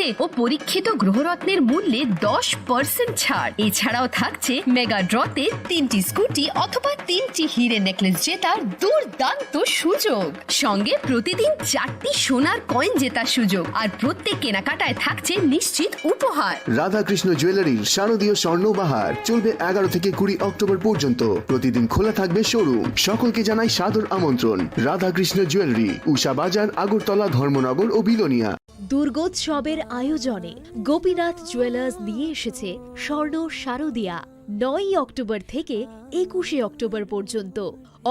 শাড়িতে ও পরীক্ষিত গ্রহরত্নের মূল্যে 10% ছাড়। এছাড়াও থাকছে মেগা ড্রতে 3টি স্কুটি অথবা 3টি হিরে নেকলেস জেতার দুর্দান্ত সুযোগ। সঙ্গে প্রতিদিন 4টি সোনার কয়েন জেতার সুযোগ, আর প্রত্যেক কেনাকাটায় থাকছে নিশ্চিত উপহার। রাধাকৃষ্ণ জুয়েলারির শারদীয় স্বর্ণবাহার চলবে 11 থেকে 20 অক্টোবর পর্যন্ত। প্রতিদিন খোলা থাকবে শোরুম। সকলকে জানাই সাদর আমন্ত্রণ। রাধাকৃষ্ণ জুয়েলারি, উষা বাজার, আগরতলা, ধর্মনগর ও বিলোনিয়া। দুর্গোৎসবের আয়োজনে গোপীনাথ জুয়েলার্স নিয়ে এসেছে স্বর্ণ শারদিয়া। 9 অক্টোবর থেকে 21 অক্টোবর পর্যন্ত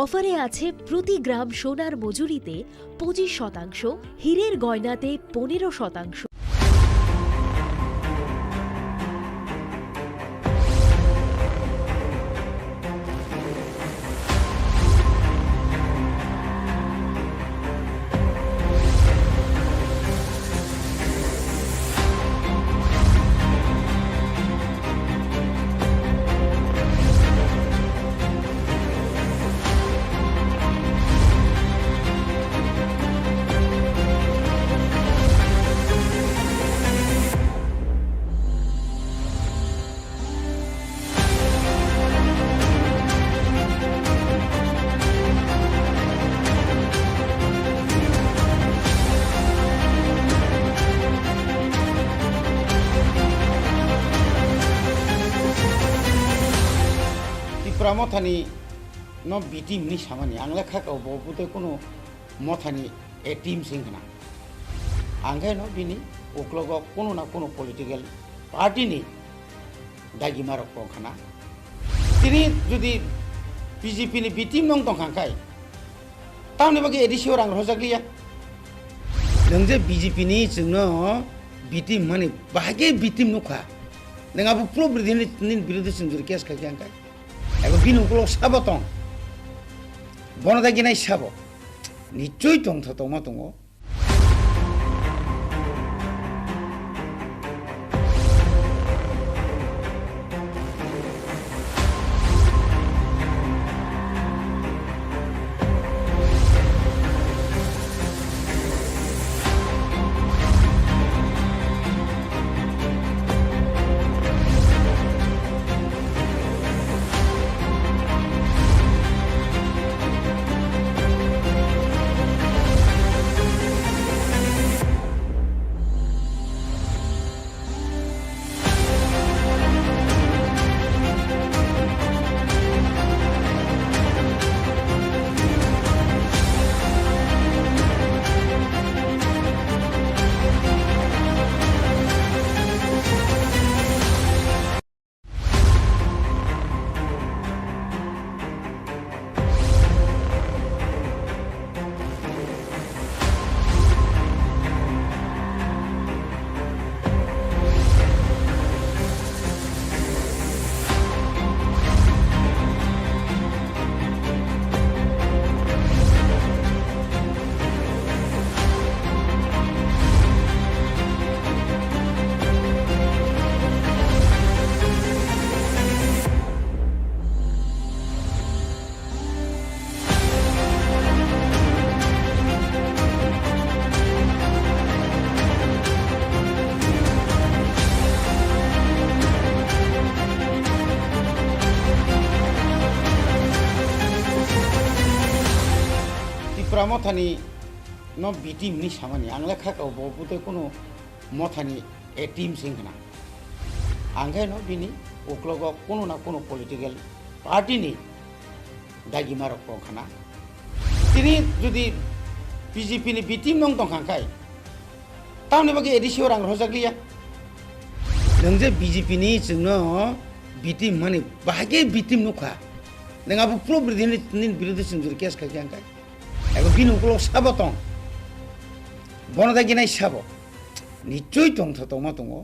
অফারে আছে প্রতি গ্রাম সোনার মজুরিতে 25%, হীরের গয়নাতে 15%। Tipra Mothani no bitim ni samani angla khaka bobude kono Mothani a team singna angay no bini oklogo kono na kono political party ni dagi marok khana tini jodi BJP ni bitim nong tong khangkai taune bagi edisio rang rojaglia nongje BJP ni jingno bitim mani bahage bitim nukha nengabu pro nin birodhi sinjur kes khajangkai ego binungkulo sabo tong bonoda ginai sabo nichoi tong thotoma tongo Tipra Mothani no bitim ni samani angla khaka bobude kono Mothani a team singna angay no bini oklogo kono na kono political party ni dagi marok khana tini jodi BJP ni bitim nong tong khangkai taune bagi edisio rang rojaglia nongje BJP ni jingno bitim mani bahage bitim nukha nengabu pro nin birodhi sinjur kes khajangkai ego binungkulo sabo tong bonoda ginai sabo nichoi tong thotoma tongo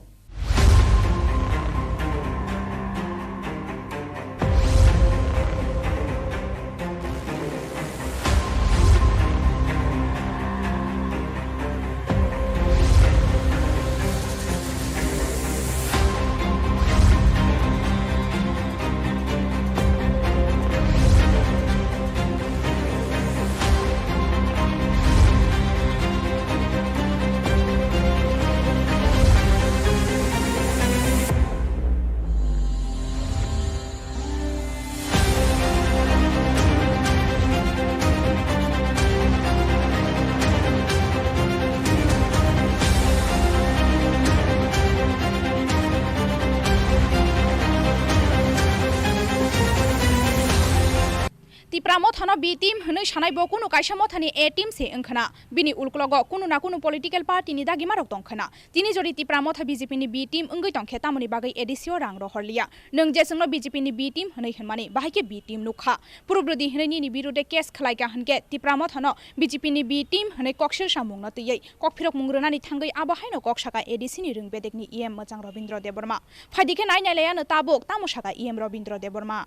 Tipra Motha no B team hne shanai bo kuno kaisa Motha ni A team se angkhana bini ulklogo kuno na kuno political party ni dagi marok tongkhana tini jori Tipra Motha BJP ni B team ongoi tongkhe tamoni bagai edisio rang rohorlia nung je singno BJP ni B team hne khanmani bahike B team nukha purubrodi hne ni birude case khlaika hanke Tipra Motha no BJP ni B team hne kokshir samung no tiyei kokphirok mungrona ni thangai abahai no koksaka edisi ni rung bedek ni EM machang Rabindra Debbarma phadike nai nai no tabok tamosaka EM Rabindra Debbarma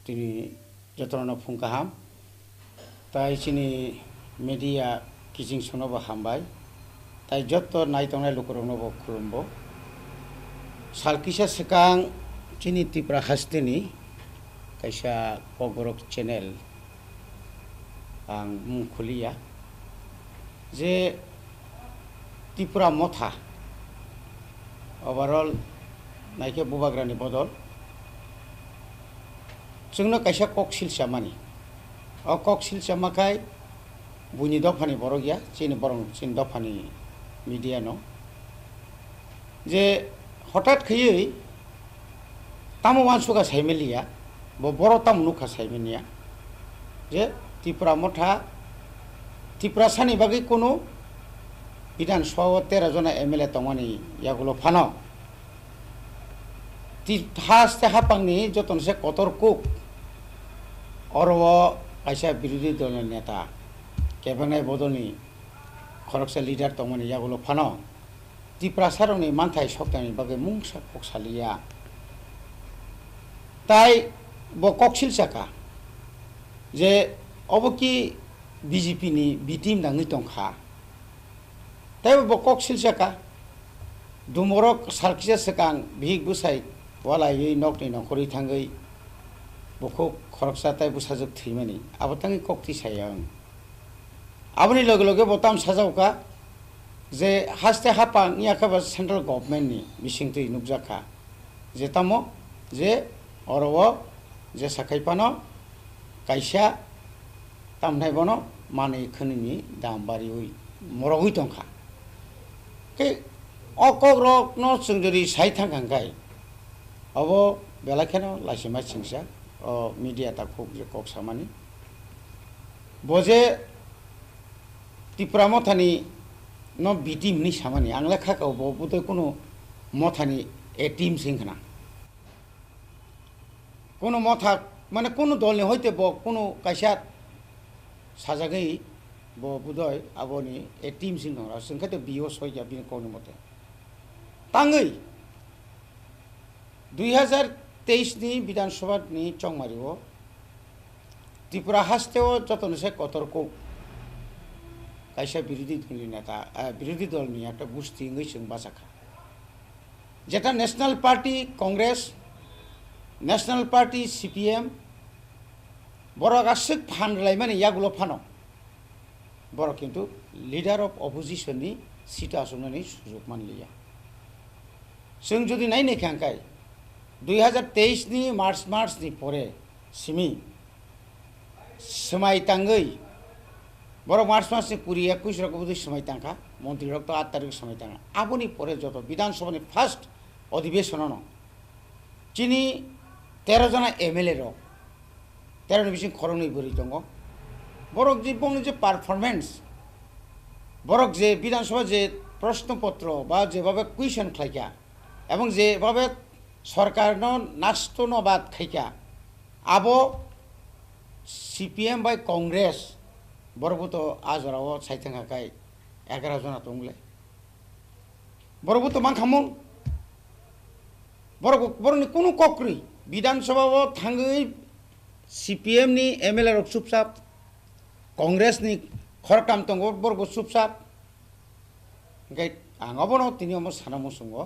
Tini jotono phungkaham tai chini media kijing sunobo hambai tai joto naitongnai lukurongnobo khulumbo salkisa sekang chini Tipra hasteni kaisa pogorok channel ang mungkhulia je Tipra Motha overall naike bubagrani bodol जोंनो कायसा ककसिल सामानि अ ककसिल सामाखाय बुनि दफानि बर' गैया चिनि दफानि media न जे हठात खैयै तामो मानसुगा साइमेलिया बर' ताम नुखा साइमेनिया जे Tipra Motha Tipra सानि बागै कोनो बिधान सभा 13 जना एमएलए तंगमानि यागुलो फानो हास्ते हापांनि जतनसे कतर कुक Orwo kaisa birodi dol neta kebangai bodoni khoroksa leader tongmani yagulo phano Tipra saroni manthai soktani bagai mungsa koksalia tai bo koksil saka je oboki BJP ni B team dangi tongkha tai bo koksil saka dumorok salkisa sekang bhig busai wala yei nokni nokori thangai boko khoroksa tai busajok thimani abotangi kokti sayang aboni loge loge botam sajauka je haste hapang yakaba central government ni bisingtui nukjaka je tamo je orowo je sakaipano kaisa tamnai bono mani khunini dambari ui morogui tongkha ke okogrok no sungjori sai thangkai abo belakeno lasima singsa media ta khub je kok samani boje Tipra Motha ni no B team ni samani angla khaka bo buto kono Motha ni A team singkhana kono Motha mane kono dol ni hoite bo kono kaisa sajagai bo budoi aboni A team singkhana singkhate bio soya bin kono mote tangai 2023 ni বিধানসভা ni chongmaribo Tipra hasteo jotonse kotorko kaisa birodi dol neta birodi dol ni ekta gusti ngai sing basakha jeta national party congress national party CPM boro gasik phan laimani yagulo phano boro kintu leader of opposition ni seat asunani sujog manliya sing jodi nai ne khangkai 2023 ni March ni pore simi semai tangai boro March ni puri 21 rok budhi semai tangka মন্ত্রী rock তো 8 তারিখ সময় টাঙা আপনি পরে যত বিধানসভা first অধিবেশন ন চিনি 13 জন এমএলএ রক 13 বিশিং খরংনি বরি দङ বরক যে বং যে পারফরম্যান্স বরক যে বিধানসভা যে প্রশ্নপত্র বা যেভাবে কুইশন খাইকা এবং যেভাবে সরকার নাস্ত নবাদ খাইকা আবো সিপিএম বাই কংগ্রেস বরবত আজরাও সাইথাঙ্গাকাই 11 जना दंले বড়বু তো মান খামুন বড়নি কোনো কক্রই বিধানসভাও থাঙ্গै CPM ni MLA rok supsap Congress ni khortam tongo borgo supsap gai angobono tini omo sanamo sungo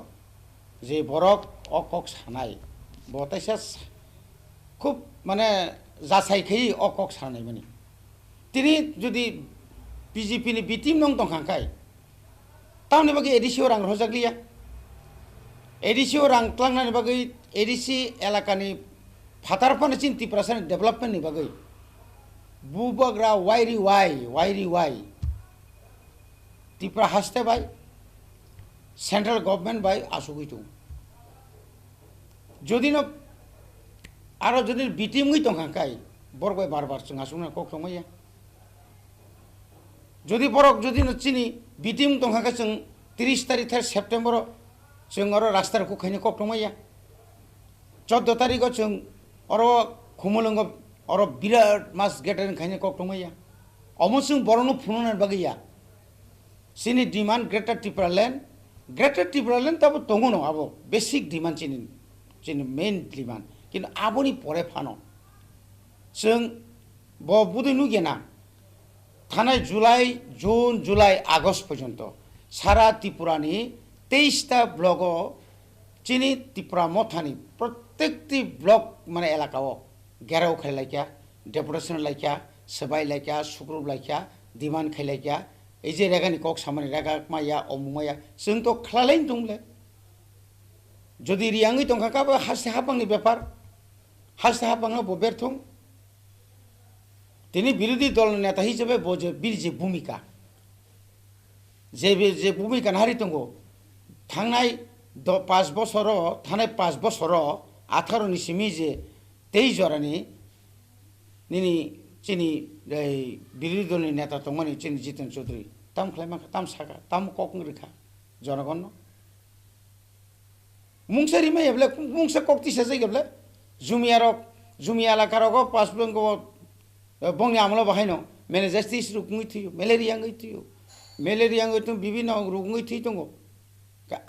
je borok okok sanai botaisa খুব মানে যাচাই খেয়ে অকক সানাই মানে তিনি যদি BJP ni bitim nong tong khangkai tauni bagi edisi orang rojaglia edisi orang klangna ni bagi edisi elakani fatarpan cin Tipra development ni bagi bubagra wairi wai Tipra haste bai central government bai asugitu যদি না আরো যদি বিটিমই তো খাঙ্কাই বরবাই বারবার जों Asuna cock সময়া যদি বরক যদি চিনি বিটিম তো খাঙ্কা जों 30 তারিখ সেপ্টেম্বর जों আরো রাস্তার কুখাইনি কক সময়া 14 তারিখ जों আরো খুমলঙ্গ আরো বিরাট মাস গেটারিং খাইনি কক সময়া অমসুং বরনো ফুননার বাগিয়া চিনি ডিমান্ড গ্রেটার ত্রিপুরা ল্যান্ড তাবো তঙ্গনো আবো বেসিক ডিমান্ড চিনি মেইন ডিমান্ড কিন্তু আবনি পরে ফানো जों বুধই নুগেনা থানায় জুন জুলাই আগস্ট পর্যন্ত সারা ত্রিপুরানি 23টা ব্লক চিনি ত্রিপুরা মথানি প্রত্যেকটি ব্লক মানে এলাকাও গেরাও খাইলাইকা ডেপুটেশন লাইকা সবাই লাইকা সুগ্রুপ লাইকা ডিমান্ড খাইলাইকা এই যে রেগানি কক সামানি রেগা মাইয়া অমুমাইয়া जों তো খালাইন দংলে যদি রিয়াঙ্গই তংখাকাবো হাসতে হাপাংনি ব্যাপার হাসতে হাপাংনা ব্যর্থ তিনি বিরোধী দল নেতা হিসেবে বীর যে ভূমিকা যে ভূমিকা নাহারি তঙ্গ থাংনাই 5 বছর থানায় 5 বছর 18 ni simi যে 23 জরানি নিনি চিনি বিরোধী দলের নেতা তংমানি চিনি জিতেন চৌধুরী তাম খাইমা তাম সাকা তাম কক রেখা জনগণ মুংসারি মাই এবলে মুংসা কক্তি সেজাই গেবলে জুমি এলাকারক পাঁচ বঙ্গ বংনি আমল বাহাইনো মেনেজাস্টিস রুকুই থিयो মেলেরিয়া তো বিভিন্ন রুকুই থি দङ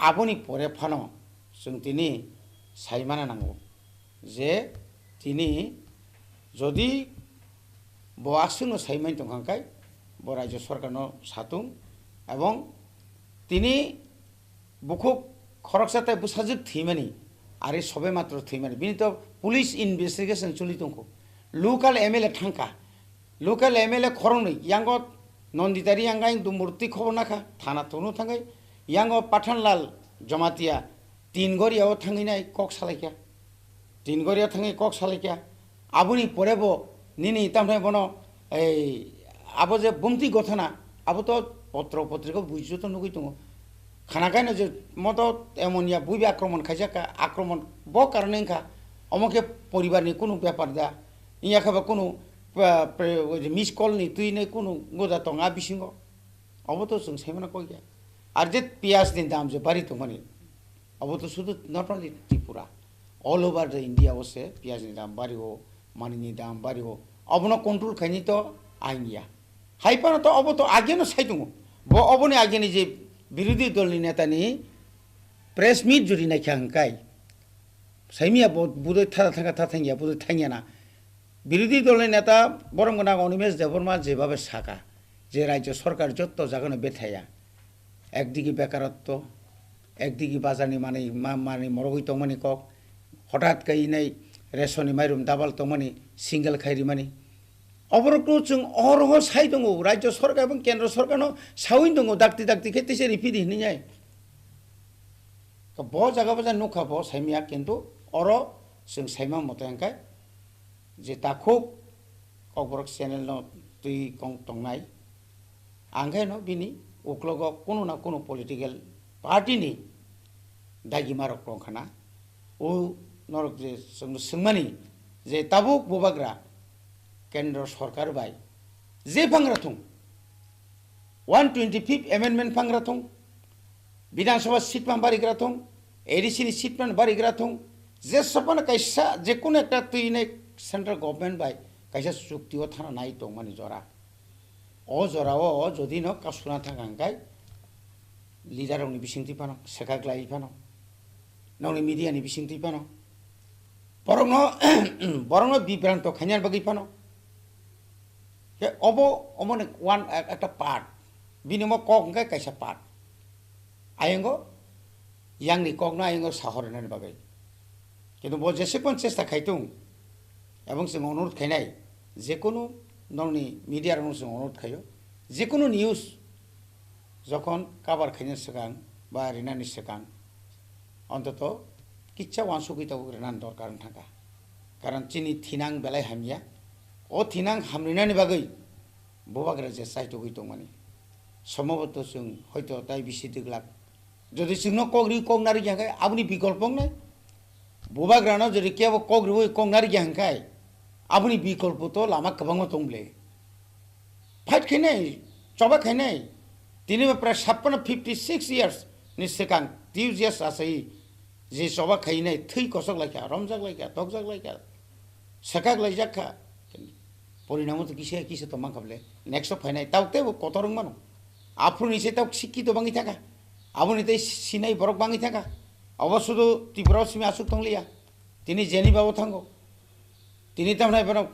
আবনি পরে ফানো जों তিনি সাইমানা নাঙ্গো যে তিনি যদি বআসুনো সাইমাই দংখাঙ্কাই ব রাজ্য সরকারনো সাতুং এবং তিনি বুকুক খরকসাতে বুসাজুক থিমানি আরে সবে মাত্র থিমানি বিনি তো পুলিশ ইনভেস্টিগেশন চলি দंखो লোকাল MLA থাঙ্কা লোকাল MLA খরংনি ইয়াঙ্গ নন্দিতারি ইয়াঙ্গাই দুমূর্তি খবর নাখা থানা তনু থাঙ্গাই ইয়াঙ্গ পাঠানলাল জমাতিয়া তিনগরিয়াও থাঙ্গিনাই কক সালাইকা তিনগরিয়া থাঙ্গি কক সালাইকা আবুনি পরেব নিনি তামথাই বন এই আবো যে বুমতি গথনা আবো তো পত্র পত্রিকা বুঝছো তো নুগই দङ খানাকাইনো যে মত এমনিয়া বুইবে আক্রমণ খাইজাকা আক্রমণ ব কারণে অমকে পরিবারনি কোনো ব্যাপার দা ইয়া খাবা কোনো মিস কল নি তুই নে কোনো গোজা টঙা বিসিঙ্গ অব তো जों সাইমানা কই গিয়া আর যে পিয়াজনি দাম যে বাড়ি তো মানে অব তো শুধু not only Tripura all over the India ওসে পিয়াজনি দাম বাড়িও মানিনি দাম বাড়িও অবনো কন্ট্রোল খাইনি তো আইনিয়া হাইপানো তো অব তো আগেনো সাইদুং ব অবনি আগেনি যে বিরোধী দলনি নেতানি প্রেস মিট যদি নাকি হাঙ্কাই সাইমিয়া বুদই থাঙ্গিয়া বুদই থাঙ্গিয়া না বিরোধী দলের নেতা বরংগনা অনিমেষ দেববর্মা যেভাবে সাকা যে রাজ্য সরকার যত জাগানো বেথায়া একদিকে বেকারত্ব একদিকে বাজারনি মানে মরগই তমানি কক হঠাৎ গাইনাই রেশনি মাইরুম দাবাল তমানি সিঙ্গেল খাইরি মানি অবরক্র जों অরহ সাই দङ রাজ্য সরকার এবং কেন্দ্র সরকারনো সাউইন দङ দাক্তি খেতেছে রিপিদি হিনি যায় ব জায়গা বাজা নুখা ব সাইমিয়া কিন্তু অর जों সাইমা মতাঙ্কাই যে তাখুক ককবরক চ্যানেল ন তুই কং টংনাই আংখাই ন বিনি উকলগ কোনো না কোনো পলিটিক্যাল পার্টিনি দাগিমারক রংখানা ও নরক যে सोंमानि যে তাবুক বুবাগ্রা কেন্দ্র সরকার বাই যে ফাংরা থং 125 অ্যামেন্ডমেন্ট ফাংরা থং বিধানসভা সিট মান বাড়িগ্রা থং এডিসিনি সিট মান বাড়িগ্রা থং যে সপানা কাইসা যে কোনো একটা তুই নে সেন্ট্রাল গভর্নমেন্ট বাই কাইসা চুক্তিও থানা নাই তো মানে জরা ও জরাও যদি ন কাসুনা থাকাঙ্কাই leader ni bising ti pano sekak lai pano nong media ni bising ti pano borong no bibran to khanyan bagi pano ke obo omone one একটা part binimo kok ngai kaisa part ayengo yang ni kok na ayengo sahor nan bagai কিন্তু বল যেসেকোন চেষ্টা খাইতুম এবং जों অনুরোধ খাইনাই যে কোনো নংনি মিডিয়ার जों অনুরোধ খাইও যে কোনো নিউজ যখন কাবার খাইনের সিগাং বা রিনানি সিগাং অন্তত কিচ্ছা ওয়ানসুকিতাও রিনান দরকার থাকা কারণ চিনি থিনাং বেলায় হামিয়া ও থিনাং হামরিনানি বাগै ববাগ্রা যে সাইটো গইতো মানে সম্ভবত जों হয়তো তাই বেশি দিগলাক যদি जोंनो কগরি কগনারি জায়গায় আপনি বিকল্প নাই ববাগ্রানো যদি কেউ কগরি কগনারি জায়গায় আপনি বিকল্প তো লামা কবাং তংলে ফাইট খাইনাই চবা খাইনাই তিনি প্রায় 56 ইয়ার্স नि सिगां 2 ইয়ার্স आसै जे चबा खाइनाय थै कसक लायखा रमजाक लायखा तकजाक लायखा सकाक लायजाखा परिणाम तो किसे तो मांखाबले नेक्स्ट फाइनाय तावते कतरं मानो आफुनि से ताव शिक्षित बाङि थाका आबुनि तै सिनाय बरक बाङि थाका अवश्य तो त्रिपुरा सिमी आसुक तंलिया तिनि जेनिबाबो थांगो तिनि तामनाय बरक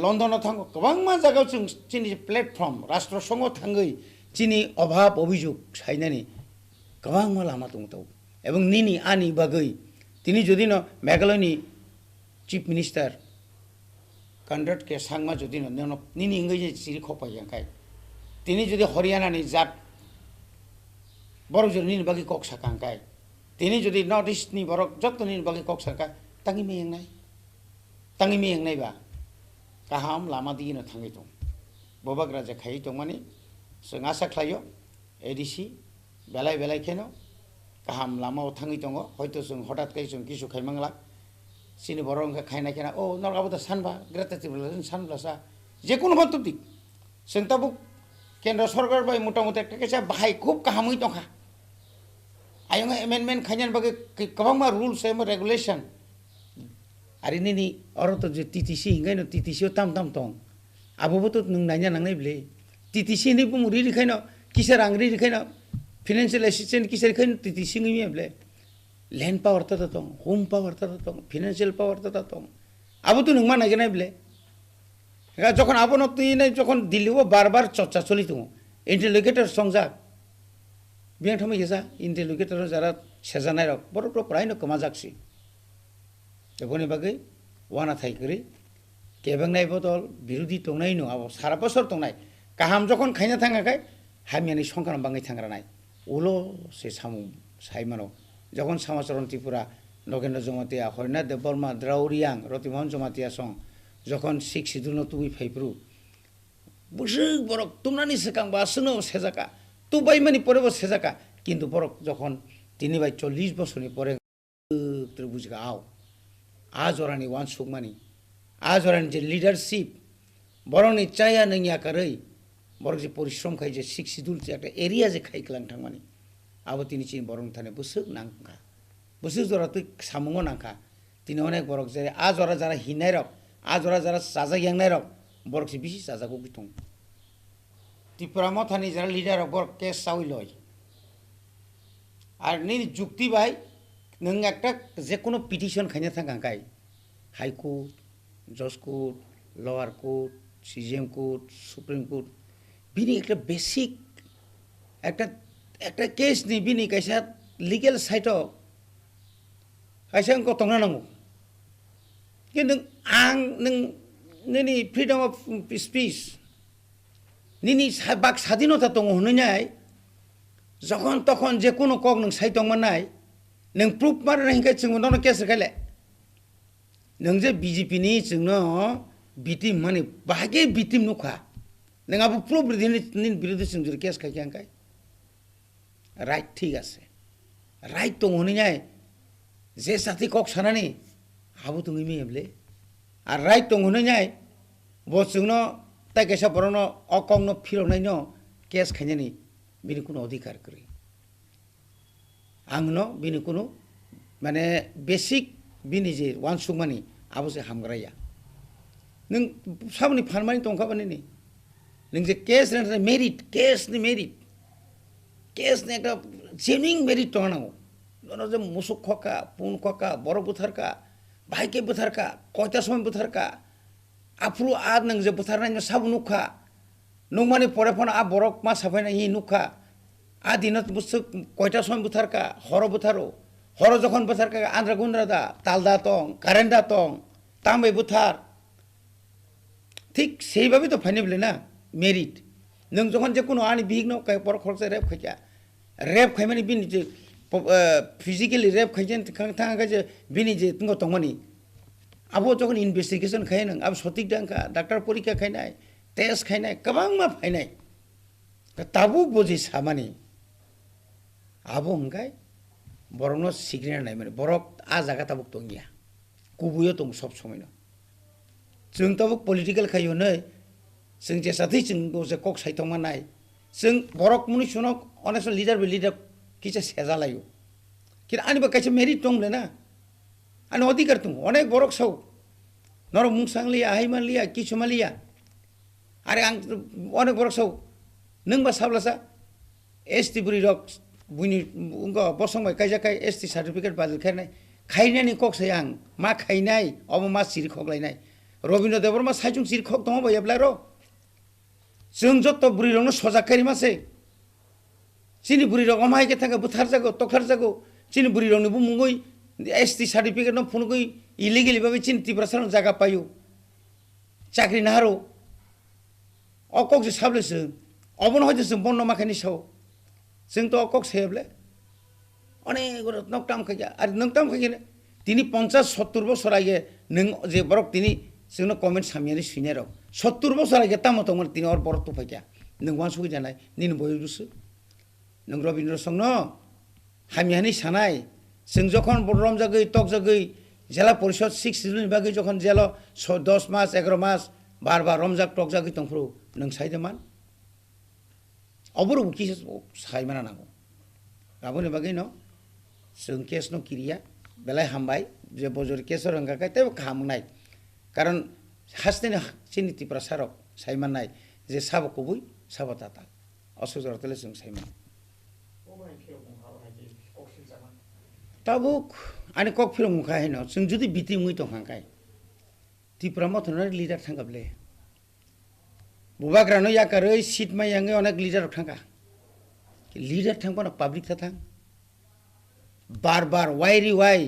लन्डनाव थांगो गोबां मा जायगायाव जों चिनि प्लेटफर्म राष्ट्र संघ थांगै चिनि अभाब अभियोग सायनानि गोबां मा लामा दं ताव এবং নিনি আনি বাগৈ তিনি যদি ন মেঘালয়নি চিফ মিনিস্টার কন্ডাক্ট কে সাংমা যদি ন নিনি ইংগৈ যে চিরি খপাই জাঙ্কাই তিনি যদি হরিয়ানানি জাত বড় যদি নিনি বাগৈ কক সাকাঙ্কাই তিনি যদি নর্থ ইস্টনি বড় যত নিনি বাগৈ কক সাকা তাঙ্গি মেংনাই বা गाहाम लामा दिनो थाङै दं बबाग्रा जे खाइ दं माने जों आसा खालायो एडिसि बेलाय खेनो गाहाम लामाव थाङै दङ हयतो जों हठाৎ जों किसु खाइमांला सिनि बरं खाइनाय खेना ओ नरगाबो दा सानबा ग्रेटा ट्रिब्युनाल सानब्लासा जेकुनु मन्तबिक जों ताबु केन्द्र सरकार बाय मोटामोटी একটা কেসা बाहाय খুব गाहामै दंखा आयं एमेन्डमेन्ट खाइनान बागै गोबां मा रुल्स एम रेगुलेशन आरो निनि अरत जे टिटिसि हिंगाय न टिटिसिओ ताम दं आबोबो तो नों नायना नांनाय ब्ले टिटिसि नि बुमु रि रिखायन किसार आंग्रि रिखायन फाइनेंशियल असिस्टेंट किसार रिखायन टिटिसि नगि ब्ले लैंड पावर ता दं होम पावर ता दं फाइनेंशियल पावर ता दं आबो तो नों मा नायगनाय ब्ले যখন আবো ন তুই নাই যখন দিল্লিও বারবার চর্চা চলি দं ইন্টেলিগেটর সংজাক বিয়াं থাमै गेजा इन्टेलिगेटर যারা সেজানাय রক বড় প্রায় ন কমা যাকসি एबोनि बागै वाना थाइकरि केबंनाय बदल बिरोधी तंनाय न आबो सारा बছর तंनाय गाहाम जखन खायना थाङाखै हामियानि संखान बाङै थांग्रानाय उलो से सामु साइमानो जखन समाचरण त्रिपुरा नगेन्द्र जमातिया हरिना देबबर्मा द्राउरियां रतिमोहन जमातिया सं जखन सिख सिदुल तुबि फाइब्रु बुसुक बरक तुमनानि सेकांबा सुनो सेजाका तुबाय मानि परेबो सेजाका किन्तु बरक जखन 3 बाय 40 বছরनि परे त्रिभुजगा आव आजरानि वान सुकमानि आजरानि जे लिडारशिप बरंनि चाया नंगिया करै बरं जे परिश्रम खाइ जे सिख सिदुल जे একটা एरिया जे खाइक्लां थांमानि आबो तिनि चिन बरं थाने बुसुक नांखा बुसुक जरा तु सामुंग नांखा तिनि अनेक बरक जे आजरा जारा हिनाय रक आजरा जारा साजा यांनाय रक बरक से बिसि साजाखौ गिथं त्रिपुरा मथानि जारा लिडार बरक केस साउइलय আর नि जुक्ति बाय नों একটা যে কোনো পিটিশন খাইনা থাকাঙ্কাই হাই কোর্ট জজ court lower court CGM court supreme court বিনি একটা বেসিক একটা কেস নি বিনি কাইসা লিগ্যাল সাইট কাইসা অঙ্ক তংনা নাंगौ কিন্তু आं नोंनि फ्रीडम अफ स्पीच निनि बाक स्वाधीनता दङ होननाय যখন তখন যে কোনো কক नों साइटंमानाय नों प्रुफ मारना हिंखाय जों नोंनो केस खायले नों जे बीजेपी नि जोंनो बिटिम माने बागे बिटिम नुखा नों आबो प्रुफ नि बिरुद्ध जों जे केस खायखांखाय राइट ठीक আছে राइट दङ होननाय जे साथि कक सानानि आबो दङ इमेबले আর राइट दङ होननाय बो जोंनो ताइकेसा बरनो अकंनो फिरनायनो केस खायनानि बिनि कोनो अधिकार गैया आंनो बिनि कोनो माने बेसिक बिनि जे वान सुकमानि आबो जे हामग्राया नों सामनि फानमानि दंखाबानि नि नों जे केस मेरिट केस नि मेरिट केस नि जेनिं मेरिट दंनांगौ जनो जे मुसुक खका पुन खका बर बुथारका भाइके बुथारका कयटा समय बुथारका आफ्रु आ नों जे बुथारनाय साबु नुखा नों माने फरायफोन आ बरक मा साफायनाय हि नुखा आ दिনত बुस्थु कयटा समय बुथारका हर बुथारो हर जखन बुथारका आन्द्रा गुन्द्रा दा तालदा दं कारेन्ट दा दं तांबे बुथार ठीक সেইভাবে তো ফাইনে বলে না মেরিট नों जखन जे कोनो आनि बिगनाव काय बर खरसे रेप खाय माने बिनि जे फिजिकली रेप खायजेन थांगा जे बिनि जे तुंग तंगमानि आबो जखन इनभेस्टिगेशन खाय नों अब सटिक दांका डाक्टर परीक्षा खायनाय टेस्ट खायनाय गोबां मा फायनाय ताबु बुजि सामानि आबो हंगाय बरनो सिग्रेट नाय माने बरक आ जागा ताबुक दंगिया कुबुयो दं सब समयनो जों ताबुक पलिटिकल खायो नै जों जेसाथै जों जे कक साइथंमा नाय जों बरक मुनि सुनक अनेक लिडार बे लिडार किसे सेजालायो कि आनिबा काइसे मेरिट दंले ना आनि अधिकार दं अनेक बरक साव नर मुंसांलिया हाइमालिया किसुमालिया आरे आं अनेक बरक साव नोंबा साब्लासा एसटी बुरि रक बुनि उंग बसंबाय काइजाकाय एसटी सार्टिफिकेट बादल खायनाय खायनायनि कक साय आं मा खायनाय अब मा सिरि खगलायनाय रबिन्द्र देबरमा साइजुं सिरि खग दङ बायब्ला र जों जत बुरि रंनो सजाखारि मासे चिनि बुरि रग माय के थांगा बुथार जागो तखार जागो चिनि बुरि रंनो बुमुगै एसटी सार्टिफिकेट न फुनगै इलिगेली बाबे चिनि तिब्रा सरन जागा पायो चाकरि नारो अकक जे साबलेसो अबन हयतो जों बन्न माखानि साव जों तो अकक सेबले अनेक नकटाम खाया आरो नकटाम खायने तिनि 50-70 बছর आगे नों जे बरक तिनि जोंनो कमेन्ट सामियानि सुइनाय र 70 बছর आगे तामो तंगन तिनि और बरक तो फायया नों वान सुगि जानाय निन बयरुसु नों रबिन्द्र संनो हामियानि सानाय जों जखन बरम जागै तक जागै जिल्ला परिषद 6 सिजननि बागै जखन जेल 10 मास 11 मास बार रमजाक टक जागै तंफ्रु नों साइदमान अबरो कि साइमाना नांगौ गाबोन बागै न जों केस न किरिया बेलाय हामबाय जे बजर केसर हंगाखाय ते खामनाय कारण हासने चिनि तिप्रा सारक साइमानाय जे साबकबुय साबताता असुजरतले जों साइमान ताबुक आनि कक फिरं मुखा हैन जों जुदि बिति मुइ तो हांखाय तिप्रा मथनर लिडार थांगाबले बुबाग्रानो याकारै सीट मायांगे अनेक लिडार थांगा लिडार थांबानो पब्लिक था थां बार वाइरी वाइ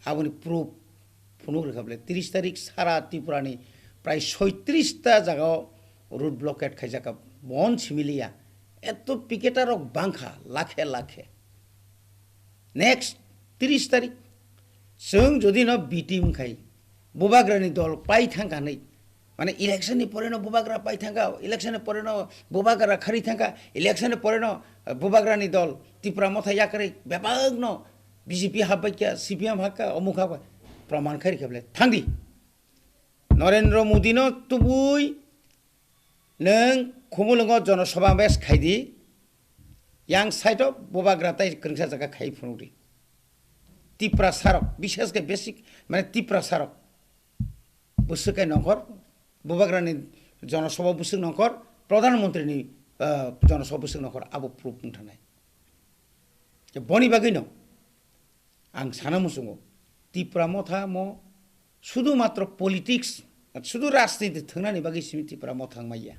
आबुनि प्रुफ फुनुक रेखाबले 30 तारिख सारा त्रिपुरानि प्राय 36 ता जागाव रूट ब्लकेट खायजाका बन सिमिलिया एत पिकेटार बांखा लाखे लाखे नेक्स्ट 30 तारिख जों जदि न बिटिम खाय बुबाग्रानि दल पाइ थांगानै माने इलेक्शननि परे न बुबाग्रा पाइ थांगा इलेक्शननि परे न बुबाग्रा खारि थांगा इलेक्शननि परे न बुबाग्रानि दल त्रिपुरा मथा याकरै बेबाग न बीजेपी हाबाय क्या सीपीएम हाका अमुक हाबाय प्रमाण खारि खेबले थांदि नरेन्द्र मोदी न तुबुय नों खुमुलंग जनसभा बेस खायदि यां साइड अफ बुबाग्रा ताइ कृंसा जागा खाइ फुनुरि त्रिपुरा सारक विशेष के बेसिक माने त्रिपुरा सारक बुसुकाय नखर बुबाग्रानि जनसभा बुसुक नखर प्रधानमन्त्रीनि जनसभा बुसुक नखर आबो प्रुफ मुंथानाय बनि बागै न आं साना मुसुङो त्रिपुरा मथा म शुधु मात्र पलिटिक्स शुधु राजनीति थांनानै बागै सिमि त्रिपुरा मथा माइया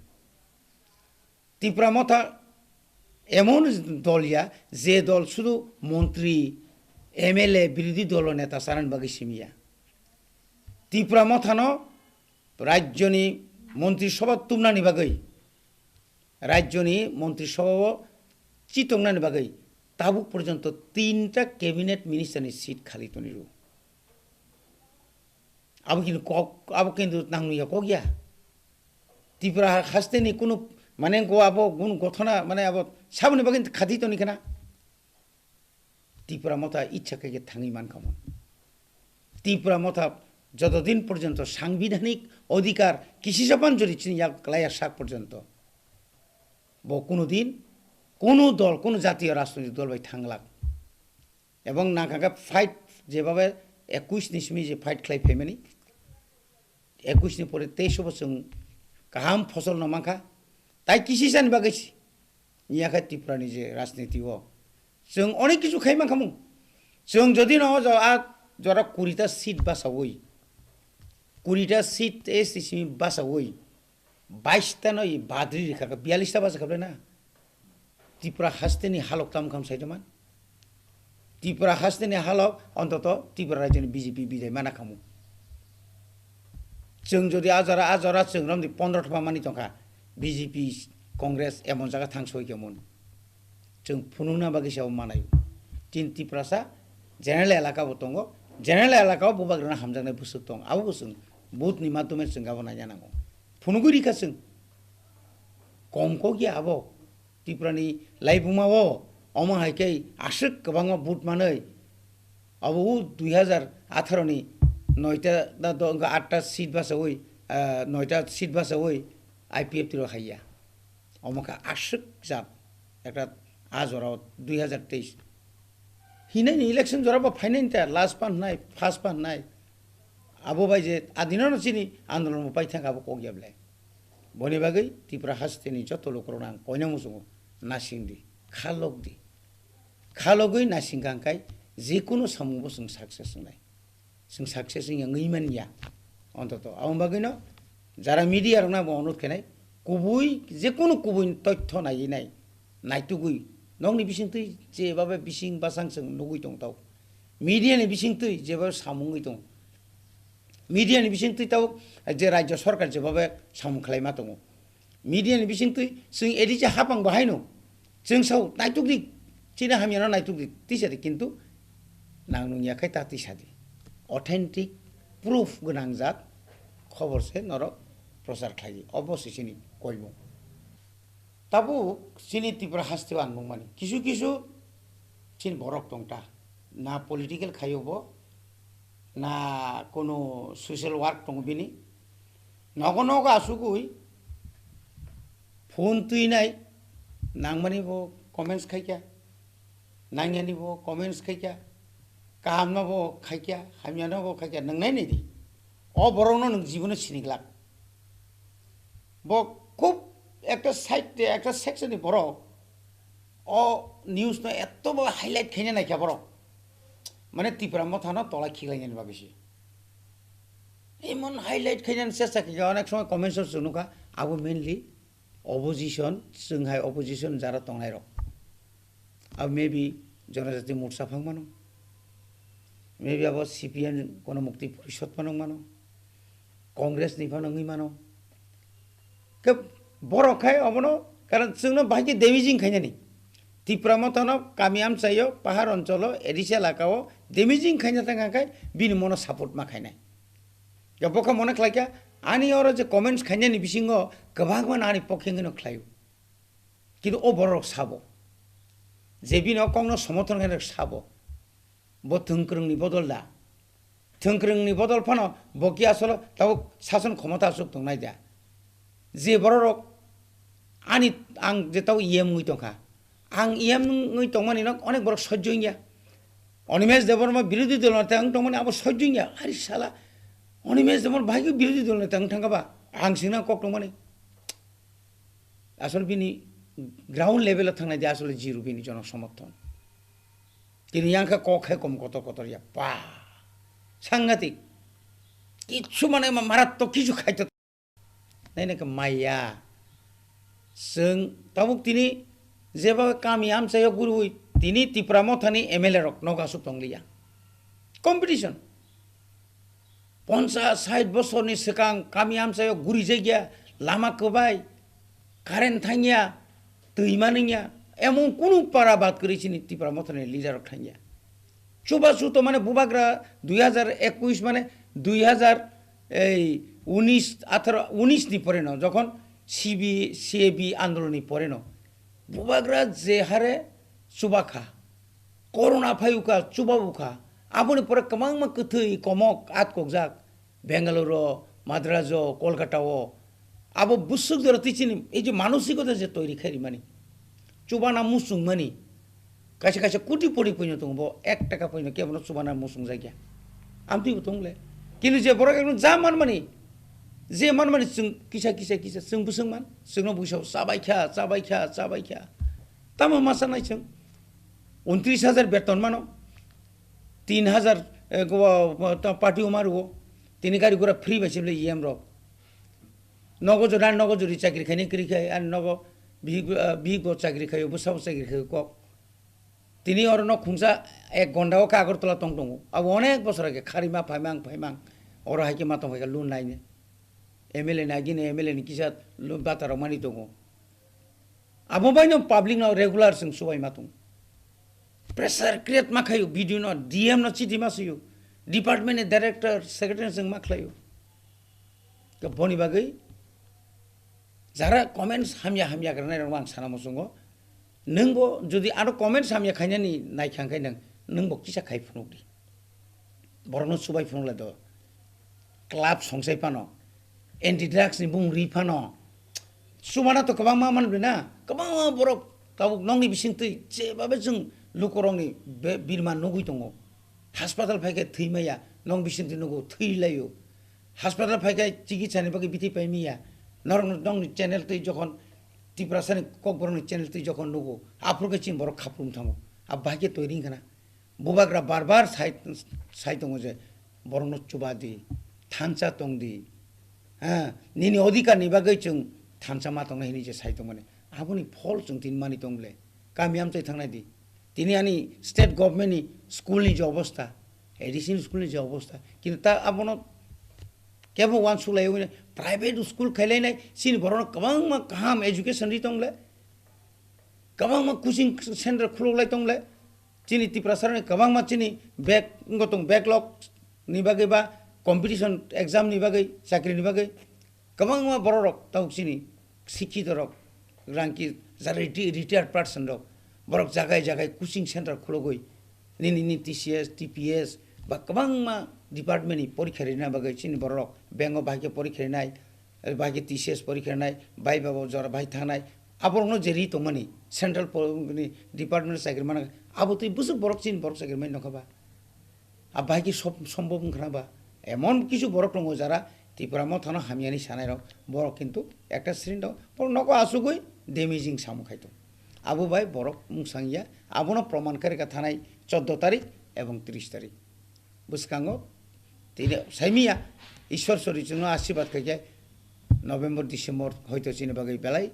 त्रिपुरा मथा एमन दलिया जे दल शुधु मन्त्री एमएलए बिरोधी दल नेता सानानै बागै सिमिया त्रिपुरा मथा न राज्यनि मन्त्रिसभा तुमनानै बागै राज्यनि मन्त्रिसभा चितंनानै बागै ताबुक पर्यन्त 3टा कैबिनेट मिनिस्टारनि सीट खाली तनिरु अब किन्तु नांनुया को गया त्रिपुरा हास्तेनि कुनु माने गो आबो गुन गथना माने अब साबनि बागै खाथि तनि खाना त्रिपुरा मथा इच्छा के थाङि मान खामोन त्रिपुरा मथा যতদিন পর্যন্ত সাংবিধানিক অধিকার কৃষি জবান যদি চিনিয়া ক্লায়া শাক পর্যন্ত ব কোনোদিন কোনো দল কোনো জাতীয় রাজনৈতিক দল বাই থাংলাক এবং নাকাকা ফাইট যেভাবে 21 নিসমি যে ফাইট খাই ফেমেনি 21 নি পরে 23 বছর কাহাম ফসল নমাখা তাই কৃষি জানি বাগাইছি নিয়াখা ত্রিপুরানি যে রাজনীতি ও जों अनेक किछु खाइमा खामु जों जदि न जरा 20টা সিট বাসাवই 20টা সিট এসিসি বাসাवই 22টা নয় বাদ্রি রেখা 42টা বাসা খাবে না ত্রিপুরা হাসতেনি হালক তাম খাম সাইদমান ত্রিপুরা হাসতেনি হালক অন্তত ত্রিপুরা রাজ্যनि বিজেপি বিদায় মানা খামু जों जदि आजारा जों रमदि 15 थपा मानि तंखा बीजेपी कांग्रेस एमन जागा थांसयकेमोन जों फुनुना बागिसाव मानाय तीन त्रिपुरासा जेनेरेल एलाकाबो दङ जेनेरेल एलाकाव बुबाग्राना हामजानाय बुसुक दं आबो बुसुं बुथनि माध्यमे जों गाबनाय जानांगौ फुनुगुरिखा जों कमको गि आबो त्रिपुरानि लाइबुमावो अमा हायकै आसुक गोबांमा बुथ मानै आबो 2018 नि 9টা 8টা সিট বাসাवই 9টা সিট বাসাवই আইপিএফ তির খাইয়া অমকা আশুক জাত একটা আজরাও 2023 হিনাইনি ইলেকশন জরাবা ফাইনাইনটা লাস্ট পান নাই ফার্স্ট পান নাই আবো ভাই যে আদিনন চিনি আন্দোলন পাই থাকাবো কগিয়াবলে বনি বাগৈ ত্রিপুরা হাসতেনি যত লোকরনা কয়না মুসুং নাসিংদি খালগৈ নাসিংগাंखाय जेकुनु सामुबो जों साक्सेस নাই जों साक्सेस ngैमानिया অন্তত आउन बागैनो যারা মিডিয়ার না অনুরোধ কেনাই কুবুই যেকোনো কুবুই তথ্য নাই নাইতুগুই নংনি বিসিংতৈ যেভাবে বিসিং বাসাং जों नुगै दं ताव মিডিয়াनि বিসিংতৈ যেভাবে सामुङै दं মিডিয়াनि বিসিংতৈ ताव যে রাজ্য সরকার যেভাবে सामुं खालायमा दं মিডিয়াनि বিসিংতৈ जों एदिजे हाबां बाहायनो जों साव नाइतुगि चिना हामियानो नाइतुगि तिसादि किन्तु नांनुयाखाय तातिसादि अथेन्टिक प्रुफ गोनां जात खबर से नरक प्रचार खालायो अबश्य चिनि कयमु ताबु चिनि त्रिपुरा हास्तेव आंगमानि किछु किछु चिन बरक दंता ना पलिटिकल खायोबो ना कोनो सोशल वर्क दं बिनि नगनग आसुगुइ फोन तुइनाय नांमानिबो कमेन्ट्स खायखा नांयानिबो कमेन्ट्स खायखा कामनाबो खायखा हामियानाबो खायखा नंनाय नेदि अ बरनो नों जीवनो सिनिग्लाक ब खूब একটা সাইডে একটা সেকশনে বড় অ নিউজ না এত বড় হাইলাইট খাইনে নাইখা বড় মানে ত্রিপুরা মথানো তলা খিলাইনেন বাগেছি এমন হাইলাইট খাইনেন চেষ্টা কি অনেক সময় কমেন্টস জনুকা আবু মেইনলি অপোজিশন जोंहाय অপোজিশন যারা তংনাই রক আর মেবি জনজাতি মোর্চা ফাংমানো মেবি আবার সিপিএন কোন মুক্তি পরিষদ মানো মানো কংগ্রেস নিফানङै मानो के बरखाय अबनो कारण जोंनो बाहाय डेमेजिं खायनानि त्रिपुरा मथानो गामि आमचायो पाहार अञ्चलो एडिसा लाकाओ डेमेजिं खायना थांगाखाय बिनि मनो सापर्ट मा खायनाय गबखा मने खलायका आनि और जे कमेन्ट्स खायनानि बिसिङो गोबांमान आनि पखेङैनो खलायो किन्तु ओ बरक साबो जे बिनो कंनो समर्थन खायना साबो ब थंख्रोंनि बदलदा थंख्रोंनि बदल फानो बकि आसल ताव शासन क्षमता सुख दंनाय दा जे बरक आनि आं जेताव इएमङै दंखा आं इएमङै दंमानि न अनेक बरक सह्यया अनिमेश देबरमा बिरोधी दल नेता आं दंमानि आबो सह्यया आरि साला अनिमेश देबर भाइगो बिरोधी दल नेता आं थांगाबा आं सिना कक दंमानि आसल बिनि ग्राउन्ड लेभेलाव थांनाय दे आसल जिरो बिनि जन समर्थन तिनि आंखा कखाय कम कतरिया पा सांगातिक किछु माने मारात्मक किछु खायत नायनायखौ माया जों ताबुक तिनि जेबा गामि आमचायाव गुरुइ तिनि त्रिपुरा मथानि एमएलए रक नगासुक दंलिया कम्पिटिशन 50-60 बोसोरनि सिगां गामि आमचायाव गुरि जायगाया लामा खोबाय कारेन्ट थांगिया दैमा नङिया एमन कुनु पारा बात करिसिनि त्रिपुरा मथानि लिडार थांगिया चुबा सुत माने बुबाग्रा 2021 माने 2019 नि परे न যখন সিএবি আন্দোলনनि পরে ন বুবাগ্রা যে হারে চুবাখা করোনা ফাইউকা চুবাবুখা আবনি পরে কমাংমা কথৈ কমক আতককজাক বেঙ্গালুরু মাদ্রাজ কলকাতাও আবো বুসুক দরতিচিনি এই যে মানসিকতা যে তৈরি খারি মানি চুবানা মুসুং মানি কাছে কাছে কোটি পড়ি পইনো দंबो 1 টাকা পইনো কেবল চুবানা মুসুং जायगा आमतिबो दंले किन्तु जे बरक एकदम जा मानमानि जे मानमानि जों किसा जों बुसुंमान जोंनो बुसाव जाबायखा तामा मासा नायजों 29,000 বেতন মানো 3,000 পার্টি মারবো তিনি গাড়ি ঘোড়া ফ্রি পাইছে বলে ইএম রক নগজর আর নগজরি চাকরি খাইনি করি খাই আর বিগ চাকরি খাই বসাব চাকরি খাই কক তিনি আর ন খুঁজা 1 ঘন্টাও আগরতলা টং টং আব অনেক বছর আগে খারিমা ফাইমাং ওর হাইকে মাতম হয়ে লুন নাইনে এমএলএ নাইগিনে MLA ni kisat lum bataro mani tongo abo baino public no regular sing subai matung pressure create makhayo video no dm no chiti masiyo department director secretary sing makhlayo ka boni bagai jara comments hamya karna rang sana mosungo nungbo jodi aro comments hamya khanya ni nai khangkai nang nungbo kisa khai phunukdi borno subai phunukla do club songsai pano anti drugs ni bung rifano sumana to kabang ma man na kabang ma borok tabuk nong ni bising tui che babe jung lukorong ni birman nugui tongo hospital phaike thuimaya nong bising tui nugo thuilayo hospital phaike chikitsa ni bagi bithi paimiya norong nong ni channel tui jokhon Tipra sani kokborong ni channel tui jokhon nugo apurke chin borok khaprum thango ab bhaike toiring kana bubagra barbar sai tongo je borno chubadi thancha tongdi nini odhikar ni bagai chung thancha ma tong hini je sai tong mane aboni phol chung tin mani tongle kamiam chai thangnai di tini ani state government ni school ni je obostha additional school ni je obostha kintu ta abono kebo wan sulai hoine private school khailai nai sin borono kabang ma kaham education ri tongle kabang ma coaching center khulolai tongle chini Tipra sarane kabang ma chini backlog ni bagai ba competition exam ni bagai chakri ni bagai kabang ma borok tauk sini sikhit rok ranki jara retired person rok borok jagai coaching center khulogoi ni TCS TPS ba kabang ma department ni porikha rina bagai sini borok bengo bhaike porikha nai bhaike TCS porikha nai bai babo jara bai thanai aborno jeri to mani central department chakri mana abo tui busuk borok chin borok chakri mai nokaba ab bhaike সম্ভব nkhaba এমন কিছু বড় টঙ্গ যারা ত্রিপুরা মথানো হামিয়ানি সানাইর বড় কিন্তু একটা শ্রেণী বড় নক আসুগই ডেমেজিং সামু খাইতো আবু ভাই বড় মুসাঙ্গিয়া আবনো প্রমাণকারী থানায় 14 তারিখ এবং 30 তারিখ বুসকাঙ্গ তিনি সাইমিয়া ঈশ্বর সরি জন্য আশীর্বাদ খাইকে নভেম্বর ডিসেম্বর হয়তো চিনি বাগৈ বেলাই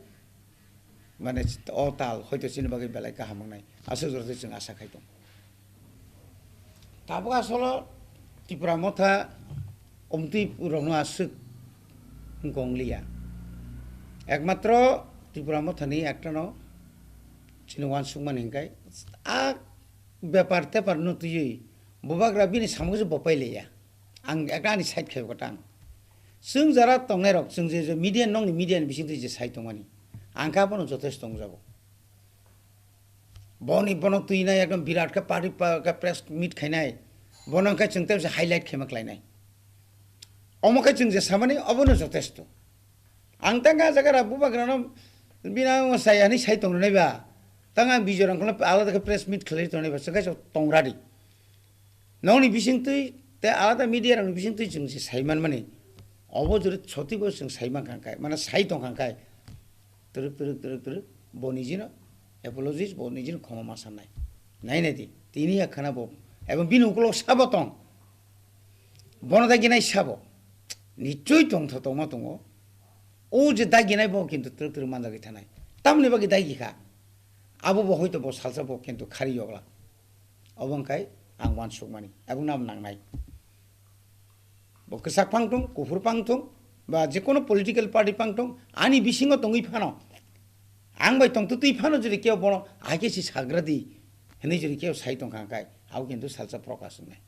মানে অতাল হয়তো চিনি বাগৈ বেলাই কাহামনাই আসল জরতে जों আশা খাইতো তাবো আসলে Tipra Motha omti rongno asuk gonglia একমাত্র Tipra Motha ni একটা no chini wan sungman hingkai a ব্যাপার তেপার নতুই ববাগ্রা বিনি সামগো বপাইলেয়া আং একটা আনি সাইড খাই গটাং जों যারা তংনাই রক जों যে মিডিয়া নং মিডিয়া বিসিং যে সাইড তংমানি আংকা বনো যথেষ্ট তং যাব বনি বনো তুই না একদম বিরাট কা পার্টি কা প্রেস মিট খাইনাই বনংকা जों তেমসে হাইলাইট খেমাকলাইনাই অমকা जों যে সামানি অবনো যথেষ্ট আং তাঙ্গা জায়গা বুবাগ্রানো বিনা সাইয়ানি সাইড তংনাইবা তাঙ্গা বিজরাং কোন আলাদা প্রেস মিট খালাই তংনাইবা সগাই তংরাদি নংনি বিসিং তুই তে আলাদা মিডিয়া রং বিসিং তুই जों যে সাইমান মানে অবজরে ছতি বই जों সাইমান কাঙ্কাই মানে সাই তংকাঙ্কাই তরুক বনিজিন অ্যাপোলজিস বনিজিন ক্ষমা মাসা নাই নাই নাইদি তিনি একখানা বব এবং বিনুকুল সাবতং বনদাগিনাই সাব নিশ্চয়ই তং থতমা তং ও যে দাগিনাই বউ কিন্তু তরুক মানদাগি থানাই তামনি বাকি দাগিখা আবু ব হয়তো ব সালসা ব কিন্তু খারি অগলা অবংকাই আং ওয়ান সুকমানি এবং নাম নাংনাই বকসাক পাংটং কুফুর পাংটং বা যে কোনো পলিটিক্যাল পার্টি পাংটং আনি বিসিং তংই ফানো আং বাই তং তুই ফানো যদি কেউ বড় আইকেছি সাগ্রাদি হেনে যদি কেউ সাই তং কাঙ্কাই আও কিন্তু সালসা প্রকাশ নাই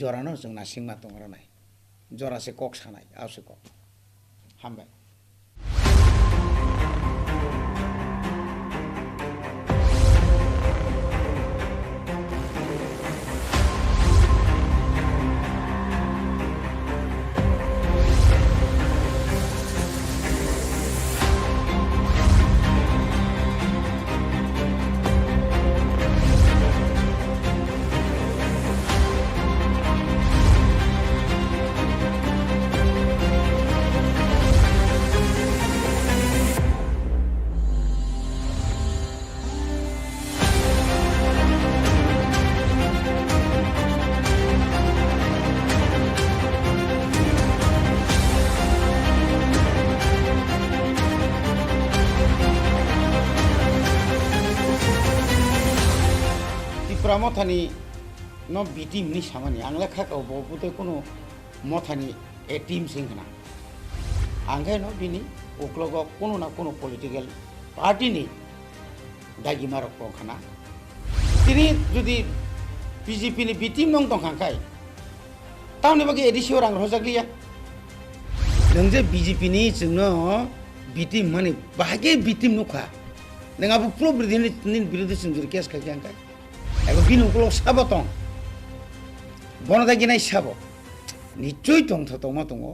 জরানো जों নাসিংমা তংরা নাই জরাসে cock Sanai আওসে cock হামবাই Tipra Mothani no bitim ni samani angla khakao bobude kono Mothani a team singna anghe no bini uklogo kono na kono political party ni dagi marok khana tini jodi BJP ni bitim nong tong khangkai tauni bagi edisio rang rojaglia nangje BJP ni jengno bitim mani bahage bitim nukha nengabu pro nin birudu sinjur kes ka jangkai ego binu uklog sabo tong bono dagi nai sabo nichoi tong thotoma tongo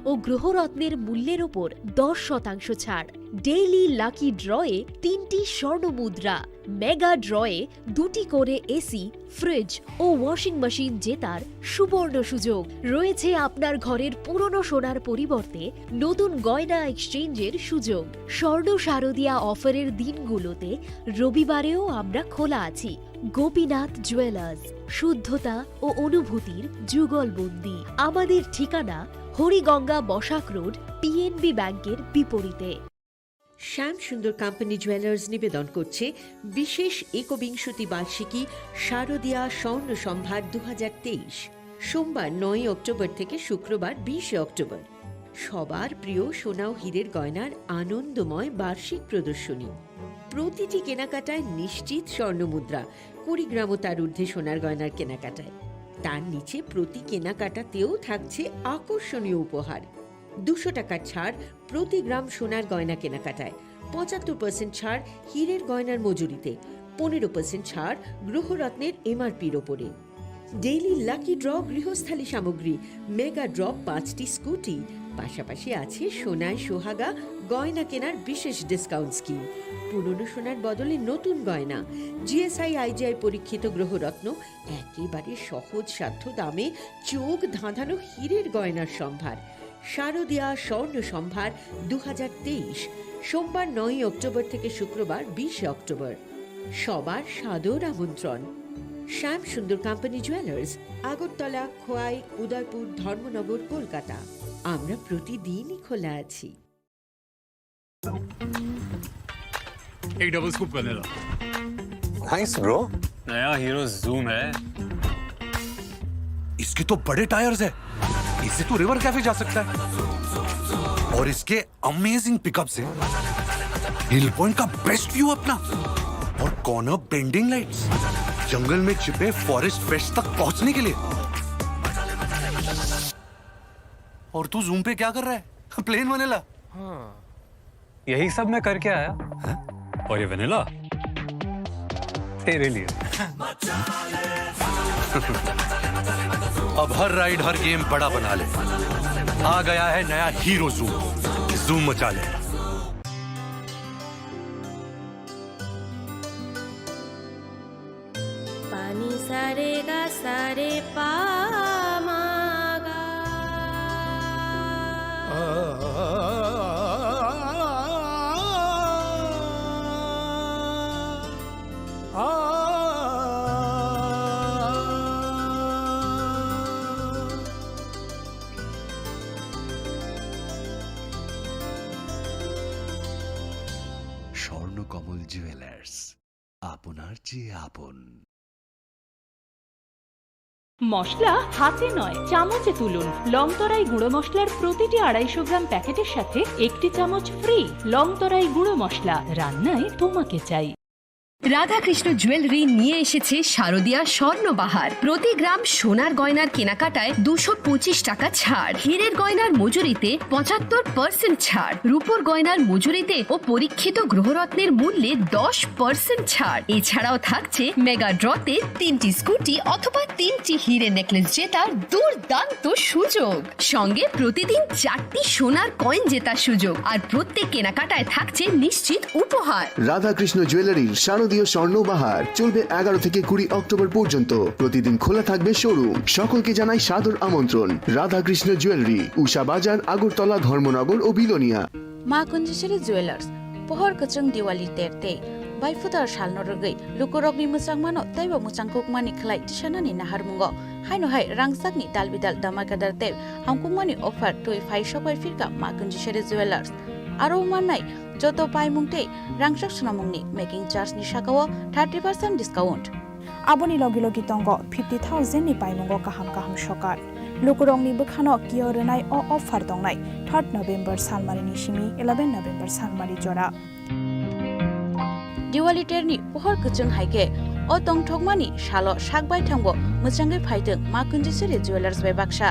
ও গ্রহরত্নের মূল্যের ওপর 10% ছাড়। Daily lucky ড্রয়ে 3টি স্বর্ণ মুদ্রা, mega ড্রয়ে 2টি করে AC, fridge ও washing machine জেতার সুবর্ণ সুযোগ রয়েছে। আপনার ঘরের পুরনো সোনার পরিবর্তে নতুন গয়না এক্সচেঞ্জের সুযোগ। স্বর্ণ শারদিয়া অফারের দিনগুলোতে রবিবারেও আমরা খোলা আছি। গোপীনাথ জুয়েলার্স, শুদ্ধতা ও অনুভূতির যুগলবন্দি। আমাদের ঠিকানা হরিগঙ্গা বসাক রোড, পিএনবি ব্যাংকের বিপরীতে। শ্যাম সুন্দর কোম্পানি জুয়েলার্স নিবেদন করছে বিশেষ একবিংশতি বার্ষিকী শারদিয়া স্বর্ণ সম্ভার 2023, সোমবার 9 অক্টোবর থেকে শুক্রবার 20 অক্টোবর। সবার প্রিয় সোনা ও হীরের গয়নার আনন্দময় বার্ষিক প্রদর্শনী। প্রতিটি কেনাকাটায় নিশ্চিত স্বর্ণ মুদ্রা, 20 গ্রাম ও তার ঊর্ধ্বে সোনার গয়নার কেনাকাটায়। তার নিচে প্রতি কেনাকাটাতেও থাকছে আকর্ষণীয় উপহার। 200 টাকার ছাড় প্রতি গ্রাম সোনার গয়না কেনাকাটায়, 75% ছাড় হীরের গয়নার মজুরিতে, 15% ছাড় গ্রহরত্নের এমআরপির ওপরে। ডেইলি লাকি ড্র গৃহস্থালী সামগ্রী, মেগা ড্র 5টি স্কুটি, পাশাপাশি আছে সোনায় সোহাগা গয়না কেনার বিশেষ ডিসকাউন্ট স্কিম। পুরনো সোনার বদলে নতুন গয়না, জিএসআই আইজিআই পরীক্ষিত গ্রহরত্ন, একেবারে সহজ সাধ্য দামে চোখ ধাঁধানো হীরের গয়নার সম্ভার। শারদিয়া স্বর্ণ সম্ভার 2023, সোমবার 9 অক্টোবর থেকে শুক্রবার 20 অক্টোবর। সবার সাদর আমন্ত্রণ। শ্যাম সুন্দর কোম্পানি জুয়েলার্স, আগরতলা, খোয়াই, উদয়পুর, ধর্মনগর, কলকাতা। আমরা প্রতিদিনই খোলা আছি। एक double scoop vanilla. Nice bro. नया हीरो जूम है। इसके तो बड़े टायर्स है, इससे तो रिवर कैफे जा सकता है। और इसके अमेजिंग पिकअप से हिल पॉइंट का बेस्ट व्यू अपना, और कॉर्नर बेंडिंग लाइट्स, जंगल में छिपे फॉरेस्ट फेस्ट तक पहुंचने के लिए। और तू जूम पे क्या कर रहा है? Plane vanilla. हाँ, यही सब मैं करके आया। है? और ये वनीला तेरे लिए। अब हर राइड हर गेम बड़ा बना ले। आ गया है नया हीरो जूम, जूम मचा ले। पानी सारे गा सारे पामागा। স্বর্ণকমল জুয়েলার্স, আপনার চেয়ে আপন। মশলা হাতে নয় চামচে তুলুন। লংতরাই গুঁড়ো মশলার প্রতিটি 250 গ্রাম প্যাকেটের সাথে 1টি চামচ ফ্রি। লংতরাই গুঁড়ো মশলা, রান্নায় তোমাকে চাই। রাধাকৃষ্ণ জুয়েলারি নিয়ে এসেছে শারদীয়া স্বর্ণবাহার। প্রতি গ্রাম সোনার গয়নার কেনাকাটায় 225 টাকা ছাড়, হীরের গয়নার মজুরিতে 75% ছাড়, রূপোর গয়নার মজুরিতে ও পরীক্ষিত গ্রহরত্নের মূল্যে 10% ছাড়। এছাড়াও থাকছে মেগা ড্রতে 3টি স্কুটি অথবা 3টি হীরে নেকলেস জেতার দুর্দান্ত সুযোগ, সঙ্গে প্রতিদিন 4টি সোনার কয়েন জেতার সুযোগ, আর প্রত্যেক কেনাকাটায় থাকছে নিশ্চিত উপহার। রাধাকৃষ্ণ জুয়েলারির শারদীয় স্বর্ণবাহার চলবে 11 থেকে 20 অক্টোবর পর্যন্ত। প্রতিদিন খোলা থাকবে শোরুম। সকলকে জানাই সাদর আমন্ত্রণ। রাধাকৃষ্ণ জুয়েলারি, উষা বাজার, আগরতলা, ধর্মনগর ও বিলোনিয়া। মা কুঞ্জেশ্বরী jewellers pohor kachung diwali terte bai futar salno rogai lukorokni musang mano taiba musang kukmani khlai tisanani naharmungo haino hai rangsakni dalbidal damakadar te hamkukmani offer toi phai shokai firka ma kunjeshore jewelers aro manai joto paimungte rangsak sunamungni making charge ni sakao 30% discount aboni logi logi tongo 50,000 ni paimungo kaham kaham sokar lukurongni bukhano kiorenai o offer dongnai 3 November salmari ni simi 11 November salmari jora diwali terni pohor kachung haike o tongthokmani salo sakbai thangbo muchangai phaiteng ma kunjeshore jewelers bai baksa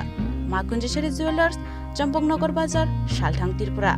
ma kunjeshore jewelers champongnagar bazar salthang Tipra।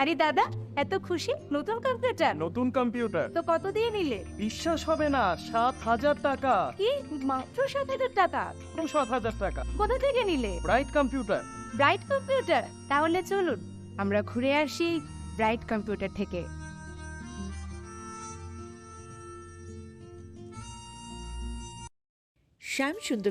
আরে দাদা, এত খুশি নতুন computer? নতুন computer তো কত দিয়ে নিলে? বিশ্বাস হবে না, 7,000 টাকা। কি মাত্র 7,000 টাকা? 7,000 টাকা। কোথা থেকে নিলে? Bright computer. Bright computer? তাহলে চলুন আমরা ঘুরে আসি ব্রাইট কম্পিউটার থেকে। শ্যাম সুন্দর